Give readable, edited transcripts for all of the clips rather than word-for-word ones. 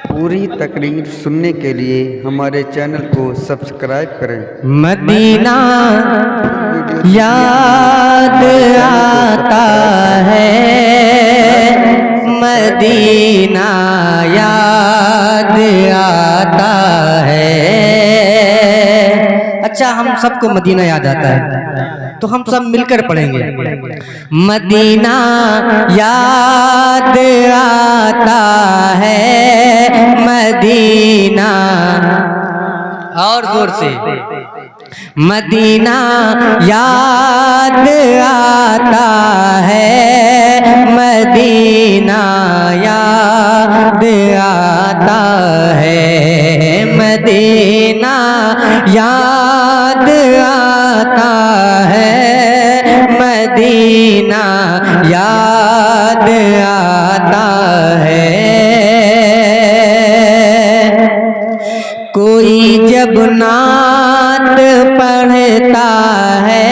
पूरी तकरीर सुनने के लिए हमारे चैनल को सब्सक्राइब करें। मदीना याद आता है, मदीना याद आता है। अच्छा, हम सबको मदीना याद आता है तो हम सब मिलकर पढ़ेंगे। मदीना याद आता है, मदीना, और जोर से, मदीना याद आता है, मदीना याद आता है, मदीना याद आता है, मदीना याद आता है। कोई जब नात पढ़ता है,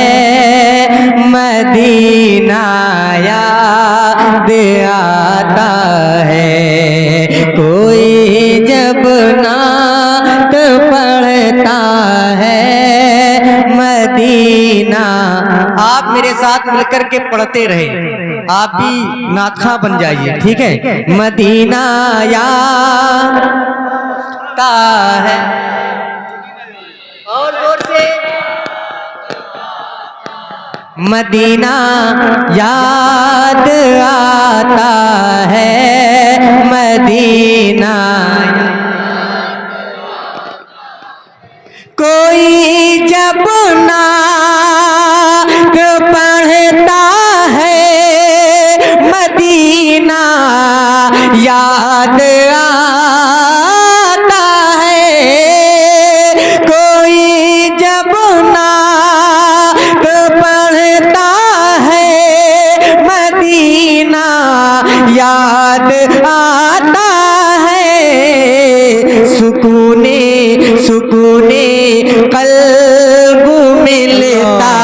मदीना याद आता है। कोई जब नात पढ़ता है, मदीना, आप मेरे साथ मिलकर के पढ़ते रहे, आप भी नातखा बन जाइए, ठीक है। मदीना याद है, और जोर से, मदीना याद आता है, मदीना। कोई जब नात पढ़ता है, मदीना याद आता है। कोई जब नात पढ़ता है, मदीना याद आता है। सुकूने सुकूने कल्ब मिलता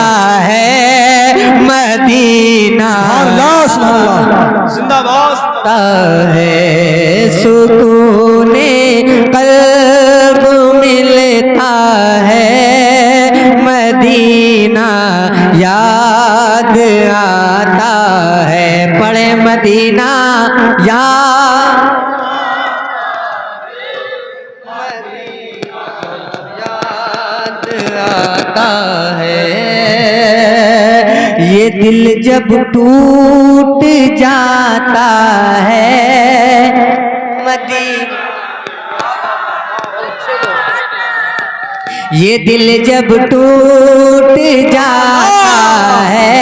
है, मदीना जिंदाबाद है। सुकूने कल्ब मिलता है, मदीना याद आता है। पढ़े मदीना याद आता है। ये दिल जब टूट जाता है, मदीना, ये दिल जब टूट जाता है,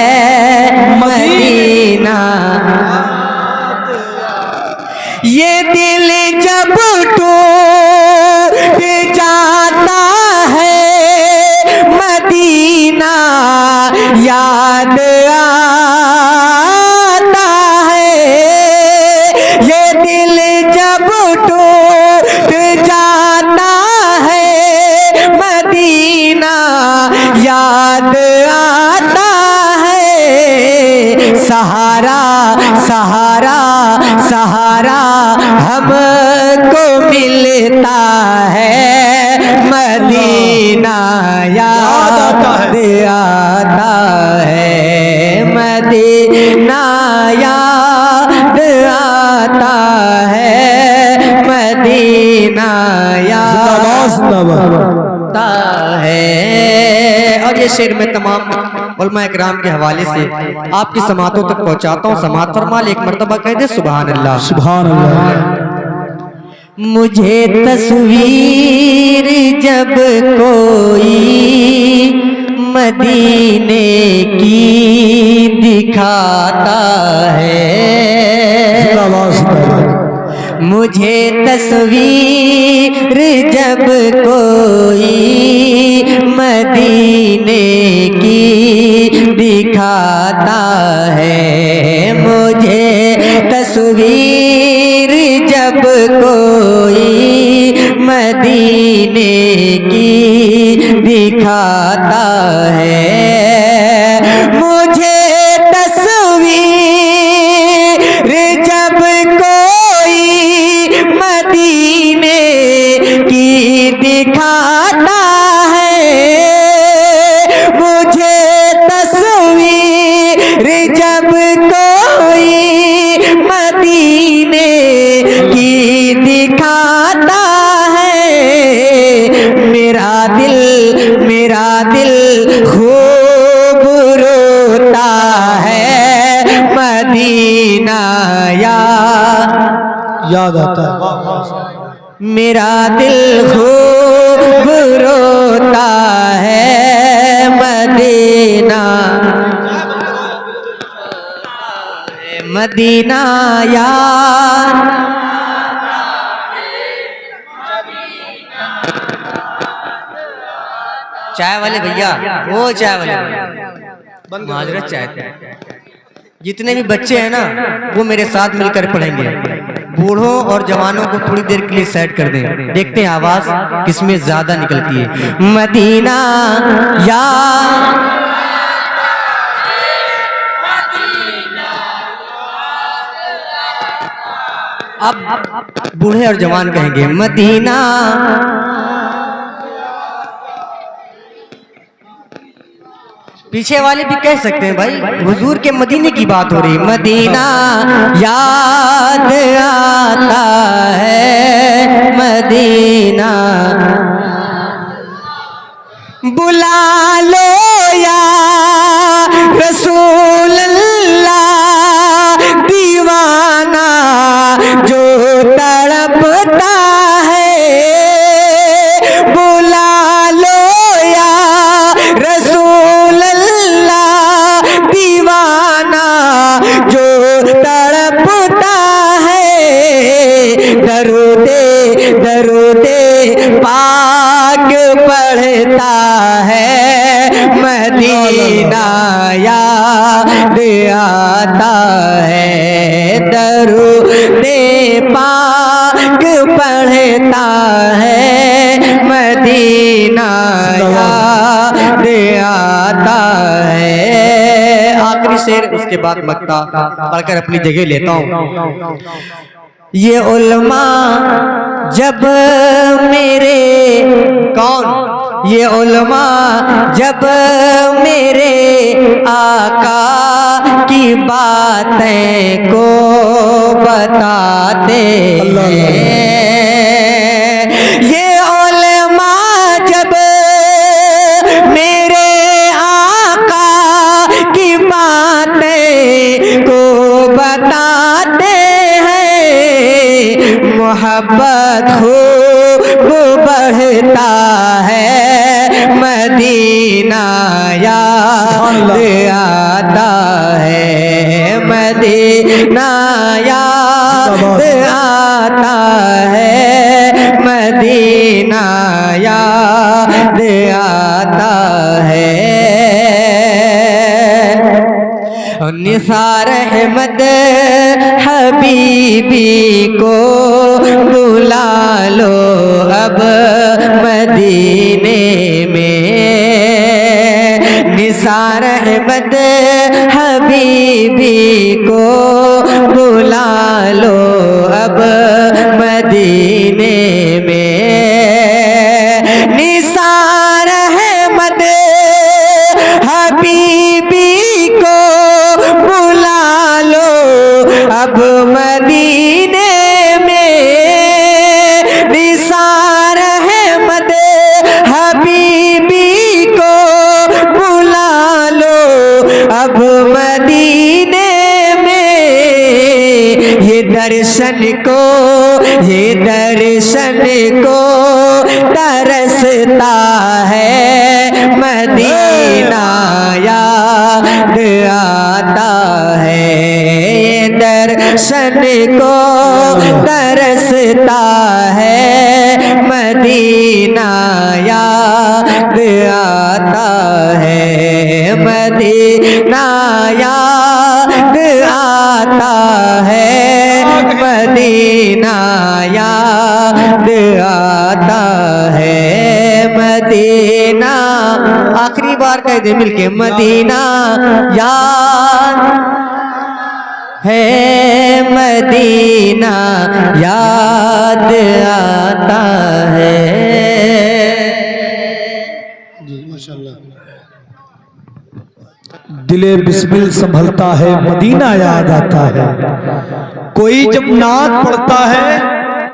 मदीना, ये दिल जब टूट जाता है, मदीना याद आता है। ये दिल जब टूट जाता है, मदीना याद आता है। सहारा सहारा सहारा हमको मिलता है, मदीना याद आता है, मदीना याद आता है, मदीना याद आता है। और ये शेर में तमाम उलमा इकराम के हवाले से आपकी समातों तक पहुंचाता हूँ। समात फरमाल, एक मर्तबा कह दे सुभान अल्लाह, सुभान अल्लाह। मुझे तस्वीर जब कोई मदीने की दिखाता है, मुझे तस्वीर जब कोई मदीने की दिखाता है, मुझे तस्वीर जब कोई मदीने की दिखाता है, मुझे तस्वीर जब कोई याद आता है। वाह वाह। मेरा दिल खूब रोता है मदीना, मदीना यार। चाय वाले भैया, वो चाय वाले भैया माजरत चाय। जितने भी बच्चे हैं ना वो मेरे साथ मिलकर पढ़ेंगे। बूढ़ों और जवानों को थोड़ी देर के लिए साइड कर दें, देखते हैं आवाज किसमें ज्यादा निकलती है। मदीना यार, अब बूढ़े और जवान कहेंगे मदीना। पीछे वाले भी कह सकते हैं भाई, हुजूर के मदीने की बात हो रही। मदीना याद आता है मदीना, बुला लो या रसूल अल्लाह, दीवाना जो तड़पता है। बुला लो या रसूल अल्लाह, दीवाना जो तड़पता है। दरूदे दरूदे पाक पढ़ता है मदीना याद आता है। दरूदे पाक पढ़ता है मदीना याद आता है। आखिरी शेर, उसके बाद मक्ता पढ़कर अपनी जगह लेता हूँ। ये उलमा जब मेरे कौन, ये उलमा जब मेरे आका की बातें को बताते हैं। ये उलमा जब मेरे आका की बातें को बताते हैं। मोहब्बत खूब बढ़ता है मदीना याद आता है। मदीना याद आता है। मदीना याद आता है। निसार अहमद हबीबी को बुला लो अब मदीने में। निसार अहमद हबीबी को बुला लो अब मदीने में। निसार अहमद हबीबी को बुला लो अब मदीने में। निसार अहमद हबीबी को बुला लो अब मदीने में। ये दर्शन को, ये दर्शन को तरसता है मदीना याद आता है। ये दर्शन को तरसता है मदीना याद आता है। मदीना याद आता है। मदीना याद आता है। मदीना, आखिरी बार कह दे मिलके, मदीना याद है। मदीना याद आता है। जी माशाल्लाह। दिले बिस्मिल संभलता है, मदीना याद आता है। कोई जब नात पढ़ता है